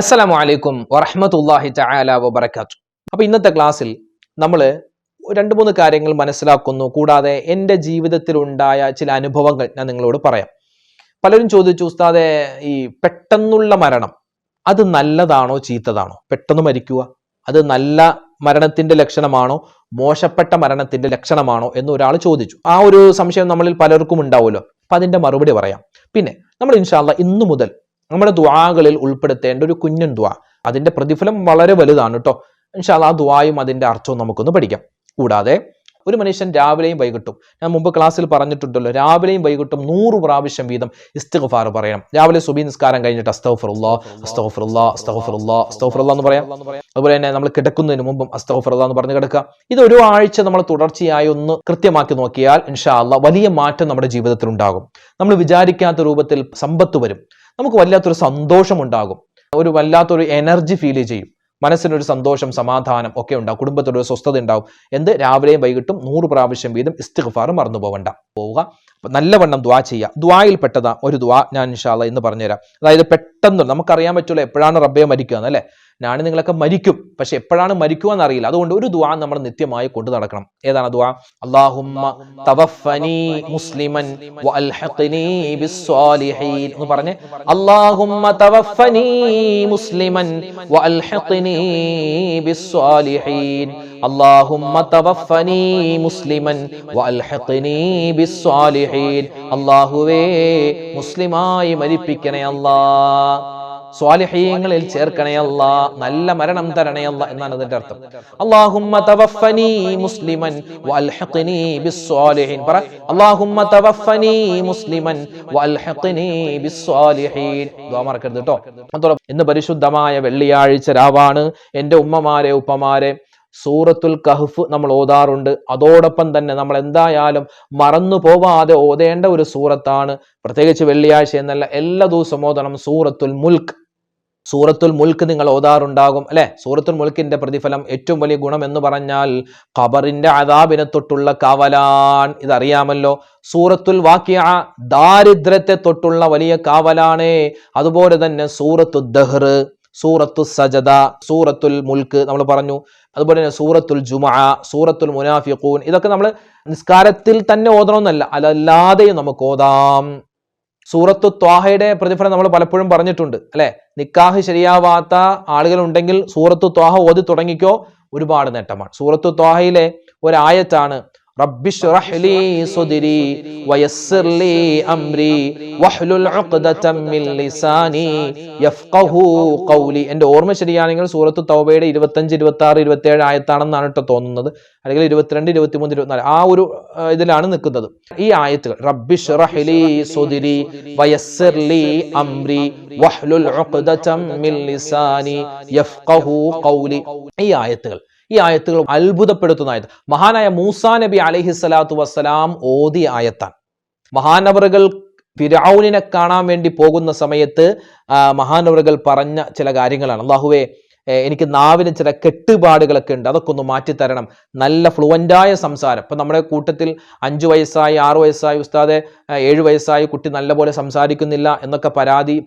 അസ്സലാമു അലൈക്കും വറഹ്മത്തുള്ളാഹി തആല വബറകാതുഹു. അപ്പോൾ ഇന്നത്തെ ക്ലാസ്സിൽ നമ്മൾ രണ്ട് മൂന്ന് കാര്യങ്ങൾ മനസ്സിലാക്കുന്നു. കൂടാതെ എൻ്റെ ജീവിതത്തിൽ ഉണ്ടായ ചില അനുഭവങ്ങൾ ഞാൻ നിങ്ങളോട് പറയാം. പലരും ചോദിച്ചു, ഉസ്താദേ, ഈ പെട്ടെന്നുള്ള മരണം അത് നല്ലതാണോ ചീത്തതാണോ? പെട്ടെന്ന് മരിക്കുക അത് നല്ല മരണത്തിന്റെ ലക്ഷണമാണോ മോശപ്പെട്ട മരണത്തിന്റെ ലക്ഷണമാണോ എന്ന് ഒരാൾ ചോദിച്ചു. ആ ഒരു സംശയം നമ്മളിൽ പലർക്കും ഉണ്ടാവുമല്ലോ. അപ്പൊ അതിന്റെ മറുപടി പറയാം. പിന്നെ നമ്മൾ ഇൻഷാ അല്ലാഹ് ഇന്നു മുതൽ നമ്മുടെ ദുആകളിൽ ഉൾപ്പെടുത്തേണ്ട ഒരു കുഞ്ഞൻ ദുആ, അതിന്റെ പ്രതിഫലം വളരെ വലുതാണ് കേട്ടോ. ഇൻഷാ അല്ലാഹ് ആ ദുആയും അതിന്റെ അർത്ഥവും നമുക്കൊന്ന് പഠിക്കാം. കൂടാതെ ഒരു മനുഷ്യൻ രാവിലെയും വൈകിട്ടും, ഞാൻ മുമ്പ് ക്ലാസ്സിൽ പറഞ്ഞിട്ടുണ്ടല്ലോ, രാവിലെയും വൈകിട്ടും 100 പ്രാവശ്യം വീതം ഇസ്തിഗ്ഫാർ പറയണം. രാവിലെ സുബഹി നിസ്കാരം കഴിഞ്ഞിട്ട് അസ്തഗ്ഫിറുല്ലാഹ് അസ്തഗ്ഫിറുല്ലാഹ് അസ്തഗ്ഫിറുല്ലാഹ് അസ്തഗ്ഫിറുല്ലാഹ് എന്ന് പറയാം. അതുപോലെ തന്നെ നമ്മൾ കിടക്കുന്നതിന് മുമ്പും അസ്തഗ്ഫിറുല്ലാഹ് എന്ന് പറഞ്ഞ് കിടക്കുക. ഇത് ഒരു ആഴ്ച നമ്മൾ തുടർച്ചയായി ഒന്ന് കൃത്യമാക്കി നോക്കിയാൽ ഇൻഷാ അല്ലാഹ് വലിയ മാറ്റം നമ്മുടെ ജീവിതത്തിൽ ഉണ്ടാകും. നമ്മൾ വിചാരിക്കാത്ത രൂപത്തിൽ സമ്പത്ത് വരും. നമുക്ക് വല്ലാത്തൊരു സന്തോഷം ഉണ്ടാകും. ഒരു വല്ലാത്തൊരു എനർജി ഫീൽ ചെയ്യും. മനസ്സിനൊരു സന്തോഷം, സമാധാനം ഒക്കെ ഉണ്ടാവും. കുടുംബത്തിലൊരു സ്വസ്ഥത ഉണ്ടാവും. രാവിലെയും വൈകിട്ടും 100 പ്രാവശ്യം വീതം ഇസ്തിഗ്ഫാർ മറന്നു പോവുക. നല്ലവണ്ണം ദുആ ചെയ്യുക. ദുആയിൽ പെട്ടതാ ഒരു ദുആ ഞാൻ ഇൻഷാ അല്ലാഹ് ഇന്ന് പറഞ്ഞുതരാം. അതായത് പെട്ടെന്ന് നമുക്കറിയാൻ പറ്റില്ല എപ്പോഴാണ് റബ്ബെ മരിക്കുക എന്നല്ലേ. ഞാൻ നിങ്ങളൊക്കെ മരിക്കും, പക്ഷെ എപ്പോഴാണ് മരിക്കുക എന്നറിയില്ല. അതുകൊണ്ട് ഒരു ദുആ നമ്മൾ നിത്യമായി കൊണ്ടു നടക്കണം. ഏതാണ് ദുആ? അല്ലാഹുമ്മ തവഫനി മുസ്ലിമൻ വഅൽഹിഖ്നി ബിസ്സാലിഹീൻ എന്ന് പറഞ്ഞേ. അല്ലാഹുമ്മ തവഫനി മുസ്ലിമൻ വഅൽഹിഖ്നി ബിസ്സാലിഹീൻ. അല്ലാഹുമ്മ തവഫനി മുസ്ലിമൻ വഅൽഹിഖ്നി ബിസ്സാലിഹീൻ. അല്ലാഹുവേ, മുസ്ലിമായി മരിപ്പിക്കണേ അല്ലാഹ്, സ്വാലിഹീങ്ങളിൽ ചേർക്കണേ അല്ലാഹ്, നല്ല മരണം തരണേ അല്ലാഹ് എന്നാണ് അതിന്റെ അർത്ഥം. അല്ലാഹുമ്മ തവഫനി മുസ്ലിമൻ വഅൽഹിഖ്നി ബിസ്സാലിഹീൻ. പറ, അല്ലാഹുമ്മ തവഫനി മുസ്ലിമൻ വഅൽഹിഖ്നി ബിസ്സാലിഹീൻ. ദുആ മറക്കരുത് കേട്ടോ. ഇന്ന് പരിശുദ്ധമായ വെള്ളിയാഴ്ച രാവാണ്. എൻ്റെ ഉമ്മമാരെ, ഉപ്പമാരെ, സൂറത്തുൽ കഹ്ഫ് നമ്മൾ ഓതാറുണ്ട്. അതോടൊപ്പം തന്നെ നമ്മൾ എന്തായാലും മറന്നു പോവാതെ ഓതേണ്ട ഒരു സൂറത്താണ്. പ്രത്യേകിച്ച് വെള്ളിയാഴ്ച എന്നല്ല, എല്ലാ ദിവസവും ഓതണം സൂറത്തുൽ മുൽക്ക്. സൂറത്തുൽ മുൽക്ക് നിങ്ങൾ ഓതാറുണ്ടാകും അല്ലെ. സൂറത്തുൽ മുൽക്കിന്റെ പ്രതിഫലം, ഏറ്റവും വലിയ ഗുണം എന്ന് പറഞ്ഞാൽ ഖബറിന്റെ അദാബിനെ തൊട്ടുള്ള കാവലാൻ. ഇതറിയാമല്ലോ. സൂറത്തുൽ വാഖിഅ ദാരിദ്ര്യത്തെ തൊട്ടുള്ള വലിയ കാവലാണ്. അതുപോലെ തന്നെ സൂറത്തുൽ ദഹ്ർ, സൂറത്തു സജദ, സൂറത്തുൽ മുൽക്ക് നമ്മൾ പറഞ്ഞു. അതുപോലെ തന്നെ സൂറത്തുൽ ജുമുഅ, സൂറത്തുൽ മുനാഫിഖൂൻ. ഇതൊക്കെ നമ്മൾ നിസ്കാരത്തിൽ തന്നെ ഓതണമെന്നല്ല, അതല്ലാതെയും നമുക്ക് ഓതാം. സൂറത്തു ത്വാഹയുടെ പ്രതിഫലം നമ്മൾ പലപ്പോഴും പറഞ്ഞിട്ടുണ്ട് അല്ലെ. നിക്കാഹ് ശരിയാവാത്ത ആളുകൾ ഉണ്ടെങ്കിൽ സൂറത്തു ത്വാഹ ഓതി തുടങ്ങിക്കോ, ഒരുപാട് നേട്ടമാണ്. സൂറത്തു ത്വാഹയിലെ ഒരു ആയത്താണ് റബ്ബിശ്റഹ് ലീ സദ്രി വയസ്സിർ ലീ അംരി വഹ്ലുൽ ഉഖ്ദതം മിൻ ലിസാനി യഫ്ഖഹു ഖൗലി. എൻ്റെ ഓർമ്മ ശരിയാണെങ്കിൽ സൂറത്തു തൗബയുടെ 25, 26, 27 ആയത്താണെന്നാണ് കേട്ടോ തോന്നുന്നത്. അല്ലെങ്കിൽ 22, 23, 24 ആ ഒരു ഇതിലാണ് നിൽക്കുന്നത് ഈ ആയത്തുകൾ. റബ്ബിശ്റഹ് ലീ സദ്രി വയസ്സിർ ലീ അംരി വഹ്ലുൽ ഉഖ്ദതം മിൻ ലിസാനി യഫ്ഖഹു ഖൗലി. ഈ ആയത്തുകൾ അത്ഭുതപ്പെടുത്തുന്ന ആയത്ത്. മഹാനായ മൂസാ നബി അലൈഹിസ്സലാത്തു വസ്സലാം ഓതിയ ആയത്താണ്. മഹാനവറുകൾ ഫിർഔനിനെ കാണാൻ വേണ്ടി പോകുന്ന സമയത്ത് മഹാനവറുകൾ പറഞ്ഞ ചില കാര്യങ്ങളാണ്. അല്ലാഹുവേ, എനിക്ക് നാവിന് ചില കെട്ടുപാടുകളൊക്കെ ഉണ്ട്, അതൊക്കെ ഒന്ന് മാറ്റിത്തരണം. നല്ല ഫ്ലുവൻ്റായ സംസാരം. ഇപ്പം നമ്മുടെ കൂട്ടത്തിൽ 5 വയസ്സായി 6 വയസ്സായി ഉസ്താദെ 7 വയസ്സായി കുട്ടി നല്ലപോലെ സംസാരിക്കുന്നില്ല എന്നൊക്കെ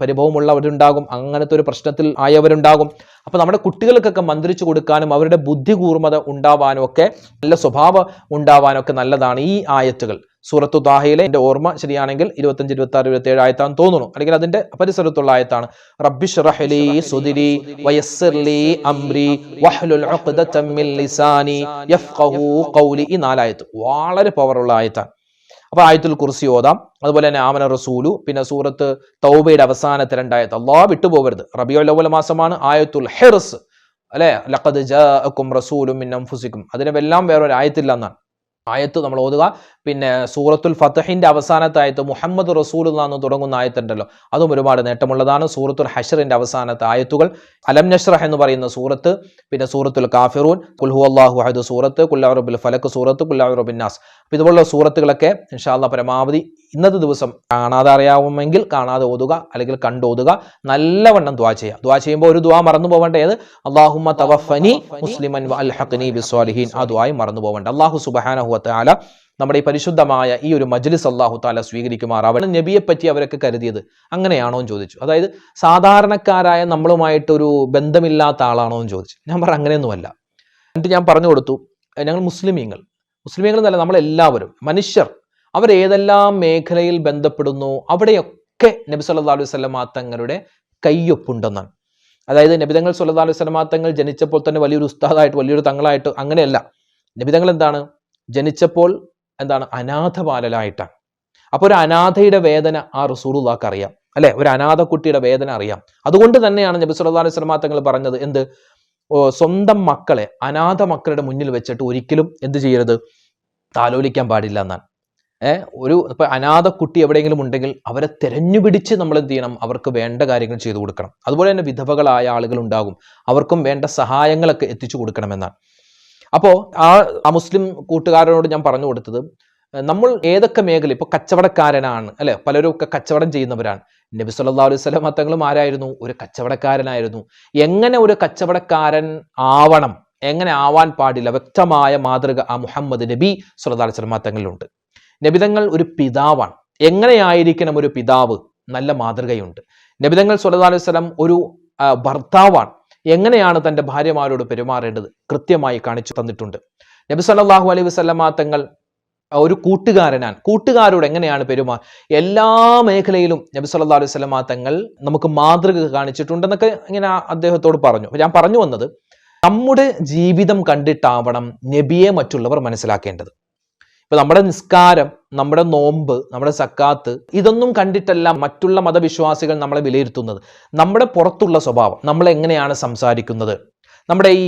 പരിഭവമുള്ളവരുണ്ടാകും. അങ്ങനത്തെ ഒരു പ്രശ്നത്തിൽ ആയവരുണ്ടാകും. അപ്പം നമ്മുടെ കുട്ടികൾക്കൊക്കെ മന്ത്രിച്ചു കൊടുക്കാനും അവരുടെ ബുദ്ധി കൂർമ്മത ഉണ്ടാവാനും ഒക്കെ, നല്ല സ്വഭാവം ഉണ്ടാവാനും ഒക്കെ നല്ലതാണ് ഈ ആയത്തുകൾ. സൂറത്തു ത്വാഹയിലെ എൻ്റെ ഓർമ്മ ശരിയാണെങ്കിൽ 25, 26, 27 ആയത്താണെന്ന് തോന്നുന്നു, അല്ലെങ്കിൽ അതിന്റെ പരിസരത്തുള്ള ആയത്താണ്. റബ്ബിശ്റഹ് ലീ സദ്രി വയസ്സിർ ലീ അംരി വഹ്ലുൽ ഉഖ്ദതം മിൻ ലിസാനി യഫ്ഖഹു ഖൗലി. ഈ 4 ആയത്ത് വളരെ പവറുള്ള ആയത്താണ്. അപ്പൊ ആയത്തുൽ കുർസി ഓതാം. അതുപോലെ തന്നെ ആമന റസൂലു, പിന്നെ സൂറത്ത് തൗബയുടെ അവസാനത്തെ 2 ആയത്ത്. അല്ലാഹ് വിട്ടുപോകരുത്. റബീഉൽ അവ്വൽ മാസമാണ്. ആയത്തുൽ ഹിർസ് അല്ലെ, ലഖദ് ജാഅകും റസൂലുൻ മിൻ അൻഫുസികും. അതിനെല്ലാം വേറൊരു ആയത്തില്ല എന്നാണ് ആയത്ത് നമ്മൾ ഓതുക. പിന്നെ സൂറത്തുൽ ഫത്ഹിന്റെ അവസാനത്തെ ആയത്ത് മുഹമ്മദ് റസൂലുള്ളാഹി എന്ന് തുടങ്ങുന്ന ആയത്തുണ്ടല്ലോ, അതും ഒരുപാട് നേട്ടമുള്ളതാണ്. സൂറത്തുൽ ഹശ്റിന്റെ അവസാനത്തെ ആയത്തുകൾ, അലം നശ്റഹ് എന്ന് പറയുന്ന സൂറത്ത്, പിന്നെ സൂറത്തുൽ കാഫിറൂൻ, ഖുൽ ഹുവല്ലാഹു അഹദ് സൂറത്ത്, ഖുൽ അഊദു ബിൽ ഫലഖ് സൂറത്ത്, ഖുൽ അഊദു ബിൻ നാസ്. അപ്പോൾ ഇതുപോലുള്ള സൂറത്തുകളൊക്കെ ഇൻഷാ അല്ലാഹ് പരമാവധി ഇന്നത്തെ ദിവസം കാണാതെ അറിയാവുമെങ്കിൽ കാണാതെ ഓതുക, അല്ലെങ്കിൽ കണ്ടോതുക. നല്ലവണ്ണം ദുആ ചെയ്യുക. ദുആ ചെയ്യുമ്പോൾ ഒരു ദുആ മറന്നു പോകേണ്ട, ഏത്? അല്ലാഹുമ്മ തവഫനി മുസ്ലിമൻ വഅൽഹിഖ്നി ബിസ്സാലിഹീൻ. ആ ദുആയും മറന്നു പോകേണ്ട. അല്ലാഹു സുബ്ഹാനഹു വ തആല നമ്മുടെ ഈ പരിശുദ്ധമായ ഈ ഒരു മജ്ലിസ് അല്ലാഹു തആല സ്വീകരിക്കുമാറാവട്ടെ. നബിയെ പറ്റി അവരൊക്കെ കരുതിയത് അങ്ങനെയാണോ എന്ന് ചോദിച്ചു. അതായത് സാധാരണക്കാരായ നമ്മളുമായിട്ടൊരു ബന്ധമില്ലാത്ത ആളാണോ എന്ന് ചോദിച്ചു. ഞാൻ പറഞ്ഞു അങ്ങനെയൊന്നുമല്ല. എന്നിട്ട് ഞാൻ പറഞ്ഞു കൊടുത്തു, ഞങ്ങൾ മുസ്ലിമീങ്ങൾ എന്നല്ല, നമ്മളെല്ലാവരും മനുഷ്യർ, അവരേതെല്ലാം മേഖലയിൽ ബന്ധപ്പെടുന്നു അവിടെയൊക്കെ നബി സല്ലല്ലാഹു അലൈഹി വസല്ലമ തങ്ങളുടെ കയ്യൊപ്പുണ്ടെന്നാണ്. അതായത് നബിതങ്ങൾ സല്ലല്ലാഹു അലൈഹി വസല്ലമ തങ്ങൾ ജനിച്ചപ്പോൾ തന്നെ വലിയൊരു ഉസ്താദായിട്ട് വലിയൊരു തങ്ങളായിട്ട് അങ്ങനെയല്ല. നബിതങ്ങൾ എന്താണ് ജനിച്ചപ്പോൾ അനാഥ ബാലനായിട്ടാണ്. അപ്പോൾ ഒരു അനാഥയുടെ വേദന ആ റസൂലുള്ളാഹിക്ക് അറിയാം, അല്ലെ? ഒരു അനാഥ കുട്ടിയുടെ വേദന അറിയാം. അതുകൊണ്ട് തന്നെയാണ് നബി സല്ലല്ലാഹു അലൈഹി വസല്ലമ തങ്ങൾ പറഞ്ഞത്, എന്ത്? സ്വന്തം മക്കളെ അനാഥ മക്കളുടെ മുന്നിൽ വെച്ചിട്ട് ഒരിക്കലും എന്ത് ചെയ്യരുത്? താലോലിക്കാൻ പാടില്ല എന്നാണ്. ഇപ്പൊ അനാഥ കുട്ടി എവിടെയെങ്കിലും ഉണ്ടെങ്കിൽ അവരെ തെരഞ്ഞുപിടിച്ച് നമ്മൾ എന്ത് ചെയ്യണം? അവർക്ക് വേണ്ട കാര്യങ്ങൾ ചെയ്തു കൊടുക്കണം. അതുപോലെ തന്നെ വിധവകളായ ആളുകൾ ഉണ്ടാകും, അവർക്കും വേണ്ട സഹായങ്ങളൊക്കെ എത്തിച്ചു കൊടുക്കണമെന്നാണ്. അപ്പോൾ ആ മുസ്ലിം കൂട്ടുകാരനോട് ഞാൻ പറഞ്ഞു കൊടുത്തത്, നമ്മൾ ഏതൊക്കെ മേഖല, ഇപ്പൊ കച്ചവടക്കാരനാണ്, അല്ലെ? പലരും ഒക്കെ കച്ചവടം ചെയ്യുന്നവരാണ്. നബി സല്ലല്ലാഹു അലൈഹി വസല്ലം തങ്ങളും ആരായിരുന്നു? ഒരു കച്ചവടക്കാരനായിരുന്നു. എങ്ങനെ ഒരു കച്ചവടക്കാരൻ ആവണം, എങ്ങനെ ആവാൻ പാടില്ല, വ്യക്തമായ മാതൃക ആ മുഹമ്മദ് നബി സല്ലല്ലാഹു അലൈഹി വസല്ലം തങ്ങളിലുണ്ട്. നബിതങ്ങൾ ഒരു പിതാവാണ്. എങ്ങനെയായിരിക്കണം ഒരു പിതാവ്? നല്ല മാതൃകയുണ്ട്. നബിതങ്ങൾ സല്ലല്ലാഹു അലൈഹി വസല്ലം ഒരു ഭർത്താവാണ്. എങ്ങനെയാണ് തൻ്റെ ഭാര്യമാരോട് പെരുമാറേണ്ടത് കൃത്യമായി കാണിച്ചു തന്നിട്ടുണ്ട്. നബി സല്ലല്ലാഹു അലൈഹി വസല്ലമ തങ്ങൾ ഒരു കൂട്ടുകാരനാണ്. കൂട്ടുകാരോട് എങ്ങനെയാണ് എല്ലാ മേഖലയിലും നബി സല്ലല്ലാഹു അലൈഹി വസല്ലമ തങ്ങൾ നമുക്ക് മാതൃക കാണിച്ചിട്ടുണ്ടെന്നൊക്കെ ഇങ്ങനെ അദ്ദേഹത്തോട് പറഞ്ഞു. ഞാൻ പറഞ്ഞു വന്നത്, നമ്മുടെ ജീവിതം കണ്ടിട്ടാവണം നബിയെ മറ്റുള്ളവർ മനസ്സിലാക്കേണ്ടത്. ഇപ്പൊ നമ്മുടെ നിസ്കാരം, നമ്മുടെ നോമ്പ്, നമ്മുടെ സക്കാത്ത്, ഇതൊന്നും കണ്ടിട്ടല്ല മറ്റുള്ള മതവിശ്വാസികൾ നമ്മളെ വിലയിരുത്തുന്നത്. നമ്മുടെ പുറത്തുള്ള സ്വഭാവം, നമ്മൾ എങ്ങനെയാണ് സംസാരിക്കുന്നത്, നമ്മുടെ ഈ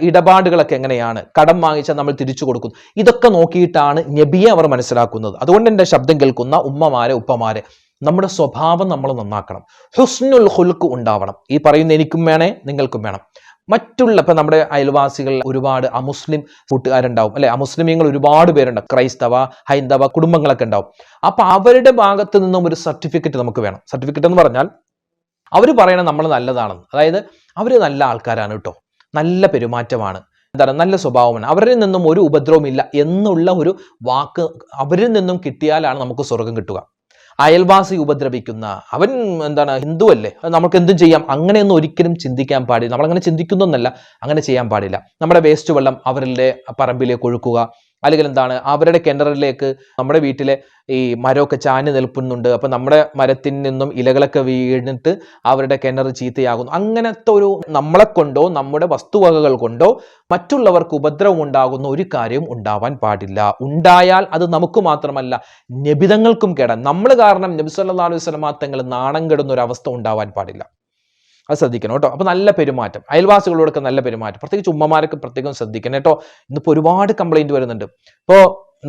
ഇടപാടുകളൊക്കെ എങ്ങനെയാണ്, കടം വാങ്ങിച്ചാൽ നമ്മൾ തിരിച്ചു കൊടുക്കുന്നു, ഇതൊക്കെ നോക്കിയിട്ടാണ് നബിയെ അവർ മനസ്സിലാക്കുന്നത്. അതുകൊണ്ട് എൻ്റെ ശബ്ദം കേൾക്കുന്ന ഉമ്മമാരെ, ഉപ്പമാരെ, നമ്മുടെ സ്വഭാവം നമ്മൾ നന്നാക്കണം. ഹുസ്നുൽ ഖുൽഖ് ഉണ്ടാവണം. ഈ പറയുന്ന എനിക്കും വേണേ, നിങ്ങൾക്കും വേണം. മറ്റുള്ള ഇപ്പൊ നമ്മുടെ അയൽവാസികൾ ഒരുപാട് അമുസ്ലിം കൂട്ടുകാരുണ്ടാവും, അല്ലെ? അമുസ്ലിമീങ്ങൾ ഒരുപാട് പേരുണ്ടാവും, ക്രൈസ്തവ, ഹൈന്ദവ കുടുംബങ്ങളൊക്കെ ഉണ്ടാവും. അപ്പൊ അവരുടെ ഭാഗത്ത് നിന്നും ഒരു സർട്ടിഫിക്കറ്റ് നമുക്ക് വേണം. സർട്ടിഫിക്കറ്റ് എന്ന് പറഞ്ഞാൽ അവർ പറയണം നമ്മൾ നല്ലതാണെന്ന്. അതായത് അവര് നല്ല ആൾക്കാരാണ് കേട്ടോ, നല്ല പെരുമാറ്റമാണ്, നല്ല സ്വഭാവമാണ്, അവരിൽ നിന്നും ഒരു ഉപദ്രവമില്ല എന്നുള്ള ഒരു വാക്ക് അവരിൽ നിന്നും കിട്ടിയാലാണ് നമുക്ക് സ്വർഗം കിട്ടുക. അയൽവാസി ഉപദ്രവിക്കുന്ന, അവൻ ഹിന്ദു അല്ലേ, നമുക്ക് എന്തും ചെയ്യാം, അങ്ങനെയൊന്നും ഒരിക്കലും ചിന്തിക്കാൻ പാടില്ല. നമ്മളങ്ങനെ ചിന്തിക്കുന്നൊന്നല്ല, അങ്ങനെ ചെയ്യാൻ പാടില്ല. നമ്മുടെ വേസ്റ്റ് വെള്ളം അവരുടെ പറമ്പിലേക്ക് ഒഴുക്കുക, അല്ലെങ്കിൽ അവരുടെ കിണറിലേക്ക്, നമ്മുടെ വീട്ടിലെ ഈ മരമൊക്കെ ചാഞ്ഞ് നിൽപ്പുന്നുണ്ട്, അപ്പൊ നമ്മുടെ മരത്തിൽ നിന്നും ഇലകളൊക്കെ വീണിട്ട് അവരുടെ കിണർ ചീത്തയാകുന്നു. അങ്ങനത്തെ ഒരു നമ്മളെ കൊണ്ടോ നമ്മുടെ വസ്തുവകകൾ കൊണ്ടോ മറ്റുള്ളവർക്ക് ഉപദ്രവം ഉണ്ടാകുന്ന ഒരു കാര്യവും ഉണ്ടാവാൻ പാടില്ല. ഉണ്ടായാൽ അത് നമുക്ക് മാത്രമല്ല നബിതങ്ങൾക്കും കേടാൻ. നമ്മൾ കാരണം നബി സല്ലല്ലാഹു അലൈഹി വസല്ലം തങ്ങൾ നാണം കെടുന്ന ഒരു അവസ്ഥ ഉണ്ടാവാൻ പാടില്ല. അത് ശ്രദ്ധിക്കണം കേട്ടോ. അപ്പൊ നല്ല പെരുമാറ്റം, അയൽവാസികളോടൊക്കെ നല്ല പെരുമാറ്റം, പ്രത്യേകിച്ച് ഉമ്മമാരൊക്കെ പ്രത്യേകം ശ്രദ്ധിക്കണം കേട്ടോ. ഇന്നിപ്പോ ഒരുപാട് കംപ്ലൈന്റ് വരുന്നുണ്ട്. ഇപ്പോ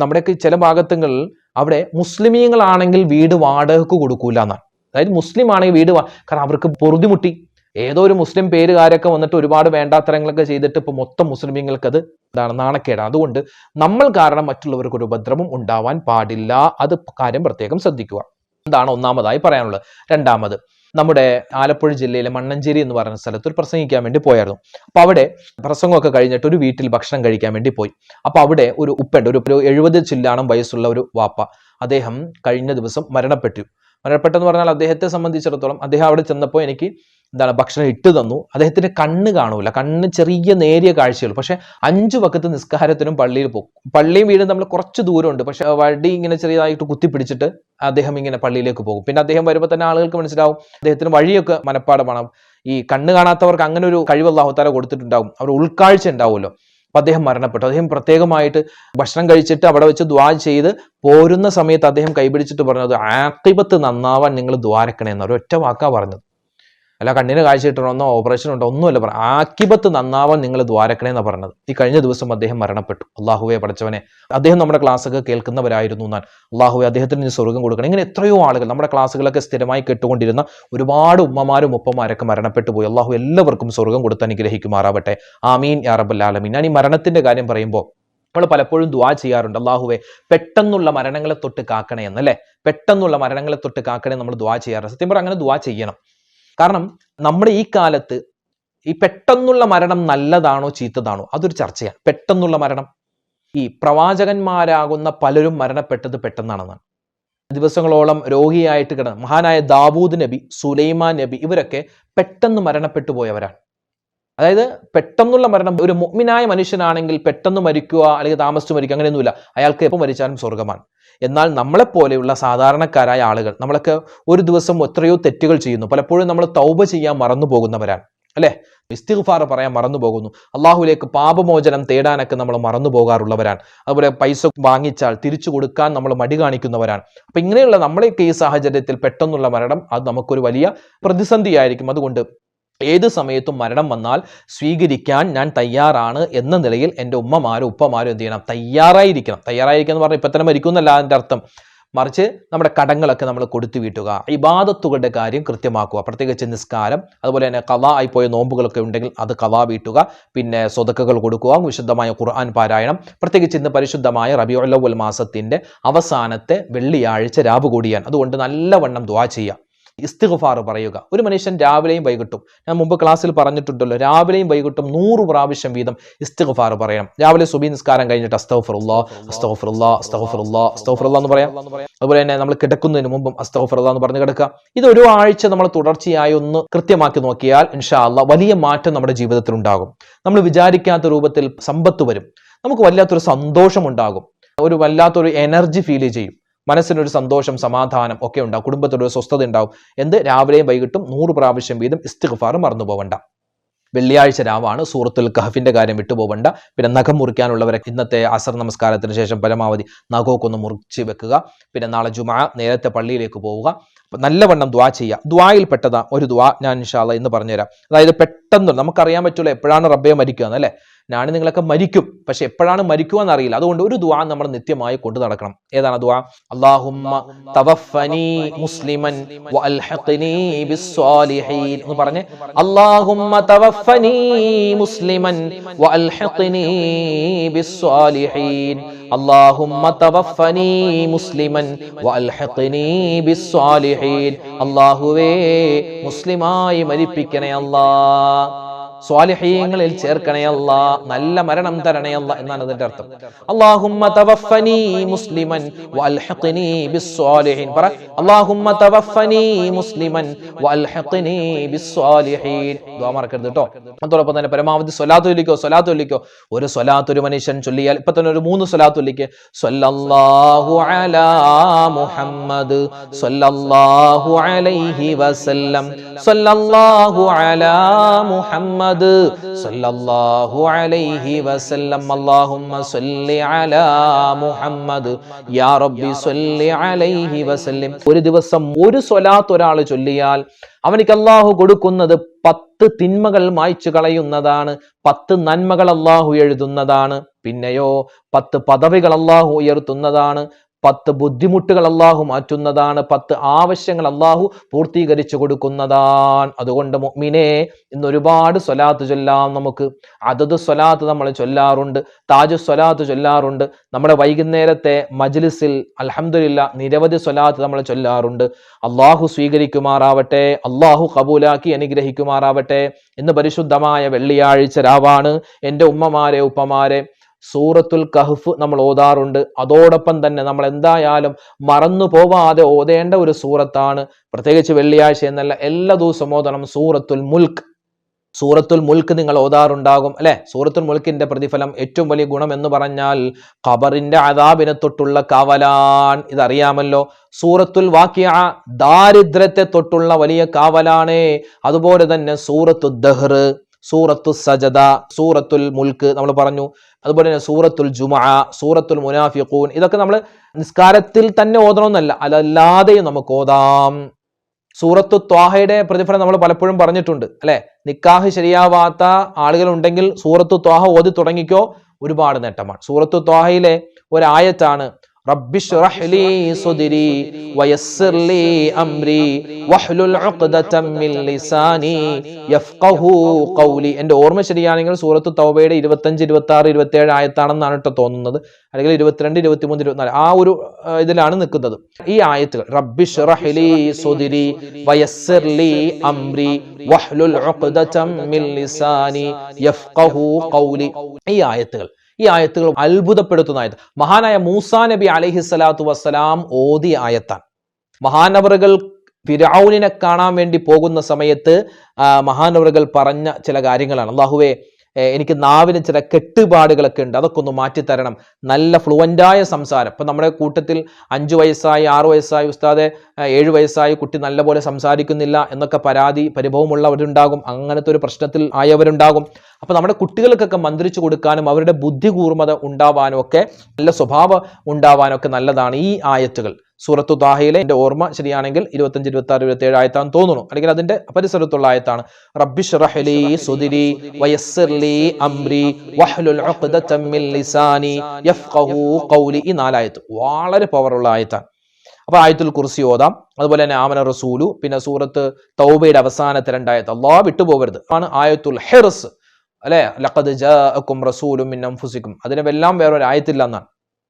നമ്മുടെയൊക്കെ ചില ഭാഗത്തുകളിൽ അവിടെ മുസ്ലിമീങ്ങളാണെങ്കിൽ വീട് വാടകയ്ക്ക് കൊടുക്കൂല എന്നാണ്. അതായത് മുസ്ലിം ആണെങ്കിൽ വീട് കാരണം അവർക്ക് പൊറുതിമുട്ടി ഏതോ ഒരു മുസ്ലിം പേരുകാരൊക്കെ വന്നിട്ട് ഒരുപാട് വേണ്ടാത്തരങ്ങളൊക്കെ ചെയ്തിട്ട് ഇപ്പൊ മൊത്തം മുസ്ലിമീങ്ങൾക്ക് അത് നാണക്കേടാണ്. അതുകൊണ്ട് നമ്മൾ കാരണം മറ്റുള്ളവർക്ക് ഒരു ഉപദ്രവം ഉണ്ടാവാൻ പാടില്ല. അത് കാര്യം പ്രത്യേകം ശ്രദ്ധിക്കുക. എന്താണ് ഒന്നാമതായി പറയാനുള്ളത്. രണ്ടാമത്, നമ്മുടെ ആലപ്പുഴ ജില്ലയിലെ മണ്ണഞ്ചേരി എന്ന് പറയുന്ന സ്ഥലത്ത് ഒരു പ്രസംഗിക്കാൻ വേണ്ടി പോയായിരുന്നു. അപ്പൊ അവിടെ പ്രസംഗമൊക്കെ കഴിഞ്ഞിട്ട് ഒരു വീട്ടിൽ ഭക്ഷണം കഴിക്കാൻ വേണ്ടി പോയി. അപ്പൊ അവിടെ ഒരു ഉപ്പുണ്ട്, ഒരു 70 ചില്ലാണം വയസ്സുള്ള ഒരു വാപ്പ. അദ്ദേഹം കഴിഞ്ഞ ദിവസം മരണപ്പെട്ടെന്ന് പറഞ്ഞാൽ അദ്ദേഹത്തെ സംബന്ധിച്ചിടത്തോളം അദ്ദേഹം അവിടെ ചെന്നപ്പോൾ എനിക്ക് ഭക്ഷണം ഇട്ട് തന്നു. അദ്ദേഹത്തിന്റെ കണ്ണ് കാണൂല, കണ്ണ് ചെറിയ നേരിയ കാഴ്ചയുള്ളൂ. പക്ഷെ 5 വക്കത്ത് നിസ്കാരത്തിനും പള്ളിയിൽ പോകും. പള്ളിയും വീടും നമ്മൾ കുറച്ച് ദൂരമുണ്ട്, പക്ഷെ വടി ഇങ്ങനെ ചെറിയതായിട്ട് കുത്തിപ്പിടിച്ചിട്ട് അദ്ദേഹം ഇങ്ങനെ പള്ളിയിലേക്ക് പോകും. പിന്നെ അദ്ദേഹം വരുമ്പോൾ തന്നെ ആളുകൾക്ക് മനസ്സിലാവും അദ്ദേഹത്തിന് വഴിയൊക്കെ മനപ്പാടമാണ്. ഈ കണ്ണ് കാണാത്തവർക്ക് അങ്ങനെ ഒരു കഴിവ് അല്ലാഹു തആല കൊടുത്തിട്ടുണ്ടാവും, അവർ ഉൾക്കാഴ്ച ഉണ്ടാവുമല്ലോ. അപ്പൊ അദ്ദേഹം മരണപ്പെട്ടു. അദ്ദേഹം പ്രത്യേകമായിട്ട് ഭക്ഷണം കഴിച്ചിട്ട് അവിടെ വെച്ച് ദുആ ചെയ്ത് പോരുന്ന സമയത്ത് അദ്ദേഹം കൈപിടിച്ചിട്ട് പറഞ്ഞത്, ആഖിബത്ത് നന്നാവാൻ നിങ്ങൾ ദ്വാരക്കണേന്ന് ഒരൊറ്റ വാക്കാ പറഞ്ഞത്. അല്ല കണ്ണിന് കാഴ്ച കിട്ടണമെന്നോ ഓപ്പറേഷൻ ഉണ്ടോ ഒന്നുമല്ല പറഞ്ഞു. ആഖിബത്ത് നന്നാവാൻ നിങ്ങൾ ദ്വാരക്കണേന്നാണ് പറഞ്ഞത്. ഈ കഴിഞ്ഞ ദിവസം അദ്ദേഹം മരണപ്പെട്ടു. അള്ളാഹുവെ പടച്ചവനെ, അദ്ദേഹം നമ്മുടെ ക്ലാസ്സൊക്കെ കേൾക്കുന്നവരായിരുന്നു എന്നാൽ അള്ളാഹുവെ അദ്ദേഹത്തിന് സ്വർഗം കൊടുക്കണം. ഇങ്ങനെ എത്രയോ ആളുകൾ നമ്മുടെ ക്ലാസ്സുകളൊക്കെ സ്ഥിരമായി കേട്ടുകൊണ്ടിരുന്ന ഒരുപാട് ഉമ്മമാരും ഉപ്പമാരൊക്കെ മരണപ്പെട്ടു പോയി. അള്ളാഹു എല്ലാവർക്കും സ്വർഗം കൊടുത്ത് അനുഗ്രഹിക്കുമാറാവട്ടെ. ആമീൻ യാ റബ്ബൽ ആലമീൻ. ഞാൻ ഈ മരണത്തിന്റെ കാര്യം പറയുമ്പോൾ നമ്മൾ പലപ്പോഴും ദുആ ചെയ്യാറുണ്ട്, അള്ളാഹുവെ പെട്ടെന്നുള്ള മരണങ്ങളെ തൊട്ട് കാക്കണേ എന്നല്ലേ, പെട്ടെന്നുള്ള മരണങ്ങളെ തൊട്ട് കാക്കണേ നമ്മൾ ദുആ ചെയ്യാറ്. സത്യം പറഞ്ഞാൽ അങ്ങനെ ദുആ ചെയ്യണം. കാരണം നമ്മുടെ ഈ കാലത്ത് ഈ പെട്ടെന്നുള്ള മരണം നല്ലതാണോ ചീത്തതാണോ അതൊരു ചർച്ചയാണ്. പെട്ടെന്നുള്ള മരണം ഈ പ്രവാചകന്മാരാകുന്ന പലരും മരണപ്പെട്ടത് പെട്ടെന്നാണെന്നാണ്. ദിവസങ്ങളോളം രോഗിയായിട്ട് കിടന്ന മഹാനായ ദാവൂദ് നബി, സുലൈമാൻ നബി, ഇവരൊക്കെ പെട്ടെന്ന് മരണപ്പെട്ടു പോയവരാണ്. അതായത് പെട്ടെന്നുള്ള മരണം. ഒരു മുഅ്മിനായ മനുഷ്യനാണെങ്കിൽ പെട്ടെന്ന് മരിക്കുക അല്ലെങ്കിൽ താമസിച്ച് മരിക്കുക അങ്ങനെയൊന്നുമില്ല. അയാൾക്ക് എപ്പോൾ മരിച്ചാലും സ്വർഗമാണ്. എന്നാൽ നമ്മളെപ്പോലെയുള്ള സാധാരണക്കാരായ ആളുകൾ, നമ്മളൊക്കെ ഒരു ദിവസം എത്രയോ തെറ്റുകൾ ചെയ്യുന്നു. പലപ്പോഴും നമ്മൾ തൗബ ചെയ്യാൻ മറന്നു പോകുന്നവരാണ്, അല്ലെ? ഇസ്തിഗ്ഫാർ പറയാൻ മറന്നു പോകുന്നു. അള്ളാഹുലേക്ക് പാപമോചനം തേടാനൊക്കെ നമ്മൾ മറന്നു പോകാറുള്ളവരാണ്. അതുപോലെ പൈസ വാങ്ങിച്ചാൽ തിരിച്ചു കൊടുക്കാൻ നമ്മൾ മടി കാണിക്കുന്നവരാണ്. അപ്പൊ ഇങ്ങനെയുള്ള നമ്മളെയൊക്കെ ഈ സാഹചര്യത്തിൽ പെട്ടെന്നുള്ള മരണം അത് നമുക്കൊരു വലിയ പ്രതിസന്ധിയായിരിക്കും. അതുകൊണ്ട് ഏത് സമയത്തും മരണം വന്നാൽ സ്വീകരിക്കാൻ ഞാൻ തയ്യാറാണ് എന്ന നിലയിൽ എൻ്റെ ഉമ്മമാരും ഉപ്പമാരും എന്ത് ചെയ്യണം? തയ്യാറായിരിക്കണം. തയ്യാറായിരിക്കുക എന്ന് പറഞ്ഞാൽ ഇപ്പം തന്നെ മരിക്കുന്നല്ല അതിൻ്റെ അർത്ഥം. മറിച്ച് നമ്മുടെ കടങ്ങളൊക്കെ നമ്മൾ കൊടുത്തു വീട്ടുക, ഇബാദത്തുകളുടെ കാര്യം കൃത്യമാക്കുക, പ്രത്യേകിച്ച് നിസ്കാരം, അതുപോലെ തന്നെ ഖളാ ആയിപ്പോയ നോമ്പുകളൊക്കെ ഉണ്ടെങ്കിൽ അത് ഖളാ വീട്ടുക, പിന്നെ സ്വതക്കകൾ കൊടുക്കുക, വിശുദ്ധമായ ഖുർആൻ പാരായണം. പ്രത്യേകിച്ച് ഇന്ന് പരിശുദ്ധമായ റബീഉൽ അവ്വൽ മാസത്തിന്റെ അവസാനത്തെ വെള്ളിയാഴ്ച രാവ് കൂടിയാണ്. അതുകൊണ്ട് നല്ലവണ്ണം ദുആ ചെയ്യുക, ഇസ്തിഗ്ഫാർ പറയുക. ഒരു മനുഷ്യൻ രാവിലെയും വൈകിട്ടും, ഞാൻ മുമ്പ് ക്ലാസ്സിൽ പറഞ്ഞിട്ടുണ്ടല്ലോ, രാവിലെയും വൈകിട്ടും 100 പ്രാവശ്യം വീതം ഇസ്തിഗ്ഫാർ പറയണം. രാവിലെ സുബഹി നിസ്കാരം കഴിഞ്ഞിട്ട് അസ്തഗ്ഫിറുല്ലാഹ് അസ്തഗ്ഫിറുല്ലാഹ് അസ്തഗ്ഫിറുല്ലാഹ് അസ്തഗ്ഫിറുല്ലാഹ് എന്ന് പറയാം. അതുപോലെ തന്നെ നമ്മൾ കിടക്കുന്നതിന് മുമ്പും അസ്തഗ്ഫിറുല്ലാഹ് എന്ന് പറഞ്ഞ് കിടക്കുക. ഇത് ഒരു ആഴ്ച നമ്മൾ തുടർച്ചയായി ഒന്ന് കൃത്യമാക്കി നോക്കിയാൽ ഇൻഷാ അല്ലാഹ് വലിയ മാറ്റം നമ്മുടെ ജീവിതത്തിൽ ഉണ്ടാകും. നമ്മൾ വിചാരിക്കാത്ത രൂപത്തിൽ സമ്പത്ത് വരും, നമുക്ക് വല്ലാത്തൊരു സന്തോഷം ഉണ്ടാകും, ഒരു വല്ലാത്തൊരു എനർജി ഫീൽ ചെയ്യും, മനസ്സിനൊരു സന്തോഷം സമാധാനം ഒക്കെ ഉണ്ടാവും, കുടുംബത്തിനൊരു സ്വസ്ഥത ഉണ്ടാവും. രാവിലെയും വൈകിട്ടും 100 പ്രാവശ്യം വീതം ഇസ്തിഗ്ഫാർ മറന്നു പോവണ്ട. വെള്ളിയാഴ്ച രാവാണ്, സൂറത്തുൽ കഹഫിന്റെ കാര്യം വിട്ടുപോകണ്ട. പിന്നെ നഖം മുറിക്കാനുള്ളവരെ ഇന്നത്തെ അസർ നമസ്കാരത്തിന് ശേഷം പരമാവധി നഖമൊക്കെ ഒന്ന് മുറിച്ച് വെക്കുക. പിന്നെ നാളെ ജുമുഅ നേരത്തെ പള്ളിയിലേക്ക് പോവുക. നല്ലവണ്ണം ദുആ ചെയ്യുക. ദുആയിൽ പെട്ടതാ ഒരു ദുആ ഞാൻ ഇൻഷാ അല്ലാഹ് ഇന്ന് പറഞ്ഞുതരാം. അതായത് പെട്ടെന്ന് നമുക്കറിയാൻ പറ്റൂല എപ്പോഴാണ് റബ്ബെ മരിക്കുക എന്നല്ലേ. ഞാൻ നിങ്ങളൊക്കെ മരിക്കും, പക്ഷെ എപ്പോഴാണ് മരിക്കുക എന്നറിയില്ല. അതുകൊണ്ട് ഒരു ദുആ നമ്മൾ നിത്യമായി കൊണ്ടു നടക്കണം. ഏതാണ് ദുആ? അല്ലാഹുമ്മ തവഫനി മുസ്ലിമൻ വഅൽഹിഖ്നി ബിസ്സാലിഹീൻ എന്ന് പറഞ്ഞേ. അല്ലാഹുമ്മ തവഫനി മുസ്ലിമൻ വഅൽഹിഖ്നി ബിസ്സാലിഹീൻ. അല്ലാഹുമ്മ തവഫനി മുസ്ലിമൻ വഅൽഹിഖ്നി ബിസ്സാലിഹീൻ. അല്ലാഹുവേ മുസ്ലിമായി മരിപ്പിക്കണേ അല്ലാഹ്, സ്വാലിഹീങ്ങളിൽ ചേർക്കണേ അല്ലാ, നല്ല മരണം തരണേ അല്ലാ എന്നാണ് അതിന്റെ അർത്ഥം. അല്ലാഹുമ്മ തവഫനി മുസ്ലിമൻ വഅൽഹിഖ്നി ബിസ്സാലിഹീൻ. പറ, അല്ലാഹുമ്മ തവഫനി മുസ്ലിമൻ വഅൽഹിഖ്നി ബിസ്സാലിഹീൻ. ദുആ മറക്കരുത് കേട്ടോ. അതോടൊപ്പം തന്നെ പരമാവധി സ്വലാത്ത് ചൊല്ലിക്കോ. ഒരു സ്വലാത്ത് ഒരു മനുഷ്യൻ ചൊല്ലിയാൽ ഇപ്പൊ തന്നെ ഒരു 3 സ്വലാത്ത് ചൊല്ലിക്കേ. സ്വല്ലല്ലാഹു അലാ മുഹമ്മദ് സ്വല്ലല്ലാഹു അലൈഹി വസല്ലം സ്വല്ലല്ലാഹു അലാ മുഹമ്മദ് സല്ലല്ലാഹു അലൈഹി വസല്ലം. അല്ലാഹുമ്മ സ്വല്ലി അലാ മുഹമ്മദ് യാ റബ്ബി സ്വല്ലി അലൈഹി വസല്ലം. ഒരു ദിവസം ഒരു സ്വലാത്ത് ഒരാൾ ചൊല്ലിയാൽ അവനിക്ക് അല്ലാഹു കൊടുക്കുന്നത് 10 തിന്മകൾ മായ്ച്ചു കളയുന്നതാണ്, 10 നന്മകൾ അല്ലാഹു എഴുതുന്നതാണ്. പിന്നെയോ 10 പദവികൾ അല്ലാഹു ഉയർത്തുന്നതാണ്, 10 ബുദ്ധിമുട്ടുകൾ അല്ലാഹു മാറ്റുന്നതാണ്, 10 ആവശ്യങ്ങൾ അല്ലാഹു പൂർത്തീകരിച്ചു കൊടുക്കുന്നതാണ്. അതുകൊണ്ട് മുഅ്മിനേ, ഇന്ന് ഒരുപാട് സ്വലാത്ത് ചൊല്ലാം. നമുക്ക് അദദ് സ്വലാത്ത് നമ്മൾ ചൊല്ലാറുണ്ട്, താജ് സ്വലാത്ത് ചൊല്ലാറുണ്ട്. നമ്മുടെ വൈകുന്നേരത്തെ മജ്ലിസിൽ അൽഹംദുലില്ലാ നിരവധി സ്വലാത്ത് നമ്മൾ ചൊല്ലാറുണ്ട്. അല്ലാഹു സ്വീകരിക്കുമാറാവട്ടെ, അല്ലാഹു ഖബൂലാക്കി അനുഗ്രഹിക്കുമാറാവട്ടെ. ഇന്ന് പരിശുദ്ധമായ വെള്ളിയാഴ്ച രാവാണ്. എൻ്റെ ഉമ്മമാരെ ഉപ്പമാരെ, സൂറത്തുൽ കഹ്ഫ് നമ്മൾ ഓതാറുണ്ട്. അതോടൊപ്പം തന്നെ നമ്മൾ എന്തായാലും മറന്നു പോവാതെ ഓതേണ്ട ഒരു സൂറത്താണ്, പ്രത്യേകിച്ച് വെള്ളിയാഴ്ച എന്നല്ല, എല്ലാ ദിവസവും ഓതണം സൂറത്തുൽ മുൽക്ക്. സൂറത്തുൽ മുൽക്ക് നിങ്ങൾ ഓതാറുണ്ടാകും അല്ലെ. സൂറത്തുൽ മുൽക്കിന്റെ പ്രതിഫലം ഏറ്റവും വലിയ ഗുണം എന്ന് പറഞ്ഞാൽ ഖബറിന്റെ അദാബിനെ തൊട്ടുള്ള കാവലാൻ, ഇതറിയാമല്ലോ. സൂറത്തുൽ വാഖിഅ ദാരിദ്ര്യത്തെ തൊട്ടുള്ള വലിയ കാവലാണ്. അതുപോലെ തന്നെ സൂറത്തുൽ ദഹ്ർ, സൂറത്തു സജദ, സൂറത്തുൽ മുൽക്ക് നമ്മൾ പറഞ്ഞു. അതുപോലെ തന്നെ സൂറത്തുൽ ജുമുഅ, സൂറത്തുൽ മുനാഫിഖൂൻ, ഇതൊക്കെ നമ്മൾ നിസ്കാരത്തിൽ തന്നെ ഓതണമെന്നല്ല, അതല്ലാതെയും നമുക്ക് ഓതാം. സൂറത്തു ത്വാഹയുടെ പ്രതിഫലം നമ്മൾ പലപ്പോഴും പറഞ്ഞിട്ടുണ്ട് അല്ലെ. നിക്കാഹ് ശരിയാവാത്ത ആളുകൾ ഉണ്ടെങ്കിൽ സൂറത്തു ത്വാഹ ഓതി തുടങ്ങിക്കോ, ഒരുപാട് നേട്ടമാണ്. സൂറത്തു ത്വാഹയിലെ ഒരായത്താണ് റബ്ബി ശ്റഹ് ലീ സദ്രി വയസ്സിർ ലീ അംരി വഹ്ലുൽ ഉഖ്ദതം മിൻ ലിസാനി യഫ്ഖഹു ഖൗലി. എൻ്റെ ഓർമ്മ ശരിയാണെങ്കിൽ സൂറത്തു തൗബയുടെ 25, 26, 27 ആയത്താണെന്നാണ് കേട്ടോ തോന്നുന്നത്, അല്ലെങ്കിൽ 22, 23, 24 ആ ഒരു ഇതിലാണ് നിൽക്കുന്നത് ഈ ആയത്തുകൾ. റബ്ബി ശ്റഹ് ലീ സദ്രി വയസ്സിർ ലീ അംരി വഹ്ലുൽ ഉഖ്ദതം മിൻ ലിസാനി യഫ്ഖഹു ഖൗലി. ഈ ആയത്തുകൾ ഈ ആയത്തുകൾ അത്ഭുതപ്പെടുത്തുന്ന ആയത്ത്. മഹാനായ മൂസാ നബി അലൈഹിസ്സലാത്തു വസ്സലാം ഓതിയ ആയത്താണ്. മഹാനവറുകൾ ഫിർഔനിനെ കാണാൻ വേണ്ടി പോകുന്ന സമയത്ത് മഹാനവറുകൾ പറഞ്ഞ ചില കാര്യങ്ങളാണ്. അല്ലാഹുവേ, എനിക്ക് നാവിന് ചില കെട്ടുപാടുകളൊക്കെ ഉണ്ട്, അതൊക്കെ ഒന്ന് മാറ്റിത്തരണം. നല്ല ഫ്ലുവൻ്റായ സംസാരം. ഇപ്പം നമ്മുടെ കൂട്ടത്തിൽ 5 വയസ്സായി 6 വയസ്സായി ഉസ്താദെ 7 വയസ്സായി കുട്ടി നല്ലപോലെ സംസാരിക്കുന്നില്ല എന്നൊക്കെ പരിഭവമുള്ളവരുണ്ടാകും. അങ്ങനത്തെ ഒരു പ്രശ്നത്തിൽ ആയവരുണ്ടാകും. അപ്പം നമ്മുടെ കുട്ടികൾക്കൊക്കെ മന്ത്രിച്ചു കൊടുക്കാനും അവരുടെ ബുദ്ധി കൂർമ്മത ഉണ്ടാവാനും ഒക്കെ, നല്ല സ്വഭാവം ഉണ്ടാവാനും ഒക്കെ നല്ലതാണ് ഈ ആയത്തുകൾ. സൂറത്തു താഹയിലെ എൻ്റെ ഓർമ്മ ശരിയാണെങ്കിൽ 25, 26, 27 ആയത്താന്ന് തോന്നുന്നു, അല്ലെങ്കിൽ അതിന്റെ പരിസരത്തുള്ള ആയത്താണ്. റബ്ബിശ്റഹ് ലീ സുദ്രി വയസ്സിർ ലീ അംരി വഹ്ലുൽ ഉഖ്ദതം മിൻ ലിസാനി യഫ്ഖഹു ഖൗലി. ഈ 4 ആയത്ത് വളരെ പവറുള്ള ആയത്താണ്. അപ്പൊ ആയത്തുൽ കുർസി ഓതാം. അതുപോലെ തന്നെ ആമന റസൂലു, പിന്നെ സൂറത്ത് തൗബയുടെ അവസാനത്തെ 2 ആയത്ത് അല്ലാഹ് വിട്ടുപോകരുത് ആണ് ആയത്തുൽ ഹിർസ്, അല്ലെ, ലഖദ് ജാഅകും റസൂലും മിൻ അൻഫുസികും. അതിനെല്ലാം വേറൊരു ആയത്തില്ല എന്നാണ്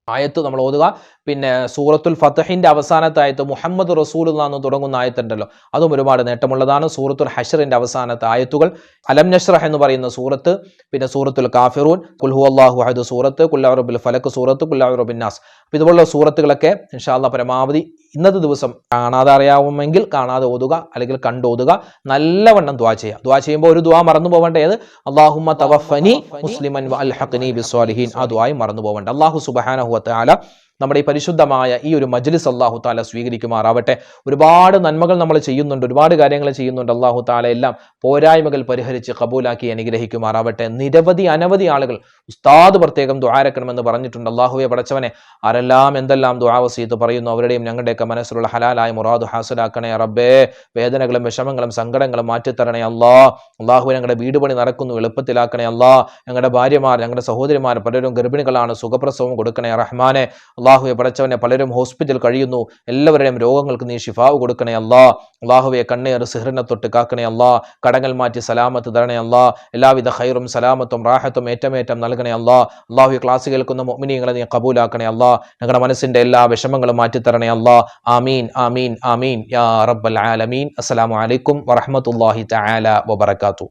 ആയത്ത് നമ്മൾ ഓതുക. പിന്നെ സൂറത്തുൽ ഫതഹിന്റെ അവസാനത്തെ ആയത്ത് മുഹമ്മദ് റസൂലുള്ളാഹി എന്ന് തുടങ്ങുന്ന ആയത്തുണ്ടല്ലോ, അതും ഒരുപാട് നേട്ടമുള്ളതാണ്. സൂറത്തുൽ ഹശ്റിന്റെ അവസാനത്തെ ആയത്തുകൾ, അലം നശ്റഹ് എന്ന് പറയുന്ന സൂറത്ത്, പിന്നെ സൂറത്തുൽ കാഫിറൂൻ, ഖുൽ ഹുവല്ലാഹു അഹദ് സൂറത്ത്, ഖുൽ അഊദു ബിൽ ഫലക് സൂറത്ത്, ഖുൽ അഊദു ബിൻ നാസ്. അപ്പോൾ ഇതുപോലുള്ള സൂറത്തുകളൊക്കെ ഇൻഷാ അല്ലാഹ് പരമാവധി ഇന്നത്തെ ദിവസം കാണാതെ അറിയാവുമെങ്കിൽ കാണാതെ ഓതുക, അല്ലെങ്കിൽ കണ്ടോതുക. നല്ലവണ്ണം ദുആ ചെയ്യുക. ദുആ ചെയ്യുമ്പോൾ ഒരു ദുആ മറന്നു പോവേണ്ടത് അല്ലാഹുമ്മ തവഫനി മുസ്ലിമൻ വഅൽഹഖ്നി ബിസ്സാലിഹീൻ. ആ ദുആയും മറന്നു പോവേണ്ട. അല്ലാഹു സുബ്ഹാനഹു വ തആല നമ്മുടെ ഈ പരിശുദ്ധമായ ഈ ഒരു മജ്ലിസ് അല്ലാഹു തആല സ്വീകരിക്കുമാറാവട്ടെ. ഒരുപാട് നന്മകൾ നമ്മൾ ചെയ്യുന്നുണ്ട്, ഒരുപാട് കാര്യങ്ങൾ ചെയ്യുന്നുണ്ട്. അല്ലാഹു തആല എല്ലാം പോരായ്മകൾ പരിഹരിച്ച് ഖബൂലാക്കി അനുഗ്രഹിക്കുമാറാവട്ടെ. അനവധി ആളുകൾ ഉസ്താദ് പ്രത്യേകം ദുആരക്കണമെന്ന് പറഞ്ഞിട്ടുണ്ട്. അല്ലാഹുവേ പടച്ചവനെ, ആരെല്ലാം എന്തെല്ലാം ദുആ വസീയത്ത് പറയുന്നു അവരുടെയും ഞങ്ങളുടെയൊക്കെ മനസ്സിലുള്ള ഹലാലായ മുറാദ് ഹാസിലാക്കണേ റബ്ബേ. വേദനകളും വിഷമങ്ങളും സങ്കടങ്ങളും മാറ്റിത്തരണേ അല്ലാഹ്. അല്ലാഹുവേ, ഞങ്ങളുടെ വീട് പണി നടക്കുന്നു, എളുപ്പത്തിലാക്കണേ അല്ലാഹ്. ഞങ്ങളുടെ ഭാര്യമാർ, ഞങ്ങളുടെ സഹോദരിമാർ പലരും ഗർഭിണികളാണ്, സുഖപ്രസവം കൊടുക്കണേ റഹ്മാനെ. അല്ലാഹുവെ പടച്ചവനെ, പലരും ഹോസ്പിറ്റൽ കഴിയുന്നു, എല്ലാവരുടെയും രോഗങ്ങൾക്ക് നീ ശിഫാവ് കൊടുക്കണേ അല്ലാഹ്. അല്ലാഹുവെ, കണ്ണേർ സിഹ്റിനെ തൊട്ട് കാക്കണേ അല്ലാഹ്. കടങ്ങൾ മാറ്റി സലാമത്ത് തരണേ അല്ലാഹ്. എല്ലാവിധ ഖൈറും സലാമത്തും റാഹത്തും ഏറ്റമേറ്റം നൽകണേ അല്ലാഹ്. അല്ലാഹുവെ, ക്ലാസ് കേൾക്കുന്ന മുഅ്മിനീങ്ങളെ നീ ഖബൂലാക്കണേ അല്ലാഹ്. ഞങ്ങളുടെ മനസ്സിന്റെ എല്ലാ വിഷമങ്ങളും മാറ്റിത്തരണേ അല്ലാഹ്. ആമീൻ ആമീൻ ആമീൻ യാ റബ്ബൽ ആലമീൻ. അസ്സലാമു അലൈക്കും വറഹ്മത്തുള്ളാഹി തആല വബറകാതുഹു.